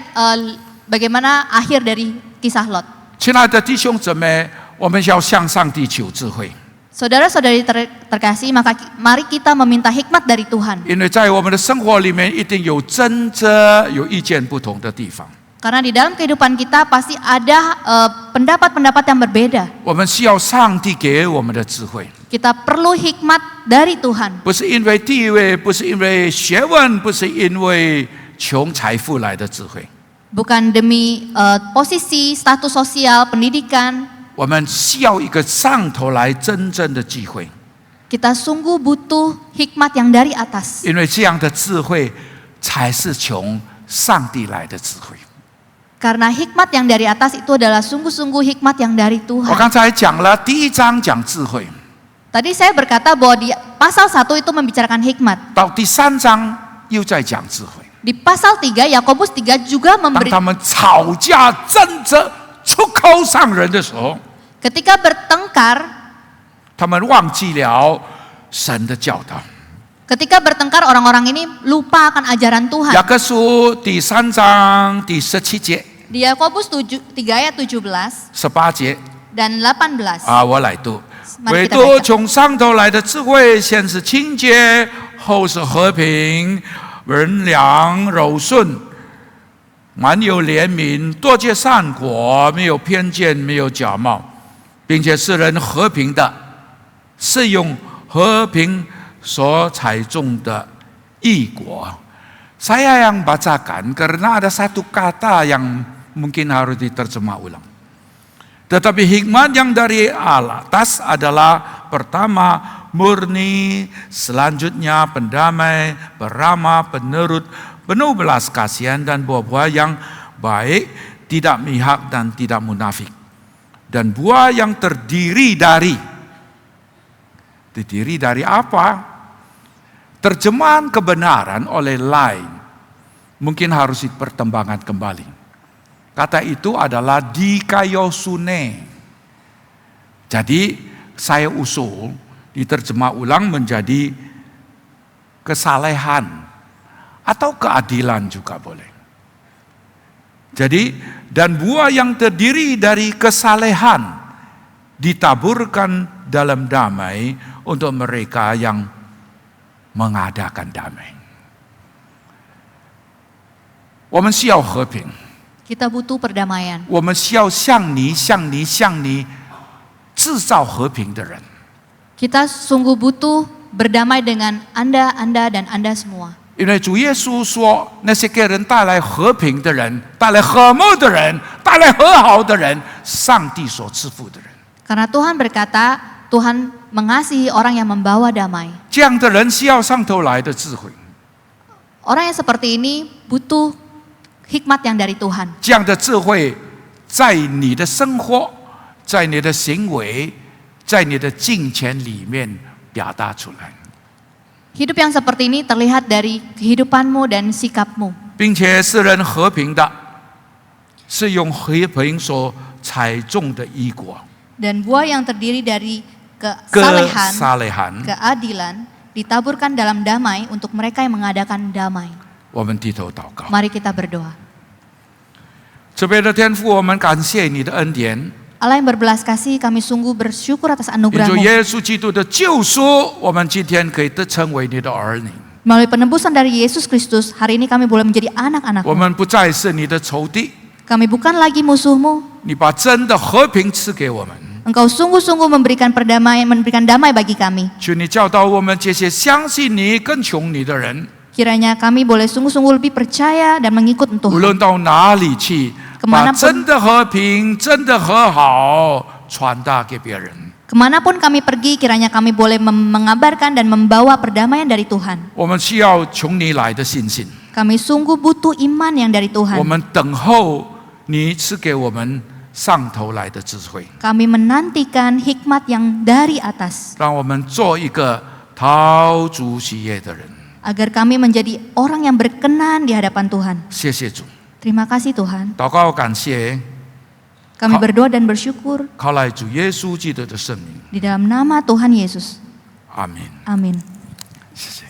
[SPEAKER 2] bagaimana akhir dari kisah Lot.
[SPEAKER 1] 亲爱的弟兄姊妹，我们要向上帝求智慧，
[SPEAKER 2] Saudara-saudari terkasih, mari kita meminta hikmat dari Tuhan.
[SPEAKER 1] 因为在我们的生活里面一定有争执、有意见不同的地方。
[SPEAKER 2] Karena di dalam kehidupan kita pasti ada pendapat-pendapat yang berbeda.
[SPEAKER 1] 我们需要上帝给我们的智慧，
[SPEAKER 2] Kita perlu hikmat dari Tuhan.
[SPEAKER 1] 不是因为地位，不是因为学问，不是因为穷财富来的智慧。
[SPEAKER 2] Bukan demi posisi, status sosial, pendidikan.
[SPEAKER 1] 我们需要一个上头来真正的机会，
[SPEAKER 2] Kita sungguh butuh hikmat yang dari atas.
[SPEAKER 1] 因为这样的智慧才是从上帝来的智慧。
[SPEAKER 2] Karena hikmat yang dari atas itu adalah sungguh-sungguh hikmat yang dari
[SPEAKER 1] 我
[SPEAKER 2] Tuhan.
[SPEAKER 1] 刚才讲了，第一章讲智慧，
[SPEAKER 2] Tadi saya berkata bahwa di pasal 1 itu membicarakan hikmat.
[SPEAKER 1] 到第3章又在讲智慧。
[SPEAKER 2] Di pasal 3, Yakobus 3 juga
[SPEAKER 1] 当
[SPEAKER 2] memberi
[SPEAKER 1] 他们吵架争着出口伤人的时候，
[SPEAKER 2] ketika bertengkar,
[SPEAKER 1] 他们忘记了神的教导。
[SPEAKER 2] ketika bertengkar orang-orang ini lupa akan ajaran Tuhan.
[SPEAKER 1] 雅各书第3章第17节、
[SPEAKER 2] Di Yakobus 3 ayat 17
[SPEAKER 1] 18节
[SPEAKER 2] dan 18.
[SPEAKER 1] 我来读。
[SPEAKER 2] Mari
[SPEAKER 1] 唯
[SPEAKER 2] kita
[SPEAKER 1] 独
[SPEAKER 2] baca.
[SPEAKER 1] 从上头来的智慧，先是清洁，后是和平，仁良柔顺，满有怜悯，多结善果，没有偏见，没有假冒，并且使人和平的，是用和平所采种的义果。Saya yang bacakan karena ada satu kata yang mungkin harus diterjemah ulang. Tetapi hikmat yang dari atas adalah pertama murni, selanjutnya pendamai, peramah, penurut, penuh belas kasihan dan buah-buah yang baik, tidak mihak dan tidak munafik. Dan buah yang terdiri dari terdiri dari apa? Terjemahan kebenaran oleh lain mungkin harus dipertimbangkan kembali. Kata itu adalah dikaiosune. Jadi saya usul diterjemah ulang menjadi kesalehan atau keadilan juga boleh. Jadi, dan buah yang terdiri dari kesalehan ditaburkan dalam damai untuk mereka yang mengadakan damai. 我们需要和平，
[SPEAKER 2] Kita butuh perdamaian.
[SPEAKER 1] 我们需要像你制造和平的人。
[SPEAKER 2] Kita sungguh butuh berdamai dengan Anda dan Anda semua.
[SPEAKER 1] 因为主耶稣说，那些给人带来和平的人、带来和睦的人、带来和好的人，上帝所赐福的人。
[SPEAKER 2] Karena Tuhan berkata, Tuhan mengasihi orang yang membawa damai.
[SPEAKER 1] 这样的人需要上头来的智慧，
[SPEAKER 2] Orang yang seperti ini butuh hikmat yang dari Tuhan.
[SPEAKER 1] 这样的智慧在你的生活、在你的行为、在你的敬虔里面表达出来，
[SPEAKER 2] Hidup yang seperti ini terlihat dari kehidupanmu dan sikapmu.
[SPEAKER 1] 并且使人和平的，是用和平所采种的异果。
[SPEAKER 2] Dan buah yang terdiri dari kesalehan,
[SPEAKER 1] kesalehan，
[SPEAKER 2] keadilan, ditaburkan dalam damai untuk mereka yang mengadakan damai.
[SPEAKER 1] 我们低头祷告。
[SPEAKER 2] Mari kita berdoa.
[SPEAKER 1] 慈悲的天父，我们感谢你的恩典，
[SPEAKER 2] Allah yang berbelas kasih, kami sungguh bersyukur atas
[SPEAKER 1] 因着
[SPEAKER 2] anugerah-Mu.
[SPEAKER 1] 耶稣基督的救赎，我们今天可以得称为你的儿女。
[SPEAKER 2] Melalui penebusan dari Yesus Kristus, hari ini kami boleh menjadi
[SPEAKER 1] 我
[SPEAKER 2] anak-anak-Mu.
[SPEAKER 1] 们不再是你的仇敌，
[SPEAKER 2] Kami bukan lagi musuh-Mu.
[SPEAKER 1] 你把真的和平赐给我们。
[SPEAKER 2] Engkau sungguh-sungguh memberikan perdamaian, memberikan damai bagi kami.
[SPEAKER 1] 求你教导我们这些相信你、跟从你的人，
[SPEAKER 2] Kiranya kami boleh sungguh-sungguh lebih percaya dan mengikut
[SPEAKER 1] 无
[SPEAKER 2] Tuhan.
[SPEAKER 1] 论到哪里去，把
[SPEAKER 2] Kemanapun
[SPEAKER 1] 真的和平、真的和好传达给别人。
[SPEAKER 2] Kemanapun kami pergi, kiranya kami boleh mengabarkan dan membawa perdamaian dari Tuhan.
[SPEAKER 1] 我们需要从你来的信心，
[SPEAKER 2] Kami sungguh butuh iman yang dari
[SPEAKER 1] 我
[SPEAKER 2] Tuhan.
[SPEAKER 1] 们等候你赐给我们上头来的智慧，
[SPEAKER 2] Kami menantikan hikmat yang dari atas.
[SPEAKER 1] 让我们做一个讨主喜悦的人。
[SPEAKER 2] Agar kami menjadi orang yang berkenan di hadapan Tuhan.
[SPEAKER 1] 谢谢主，
[SPEAKER 2] Terima kasih Tuhan.
[SPEAKER 1] 祷告感谢，
[SPEAKER 2] Kami berdoa dan bersyukur
[SPEAKER 1] 靠赖主耶稣基督的圣名，
[SPEAKER 2] di dalam nama Tuhan Yesus.
[SPEAKER 1] 阿门。
[SPEAKER 2] Amin.
[SPEAKER 1] 谢谢。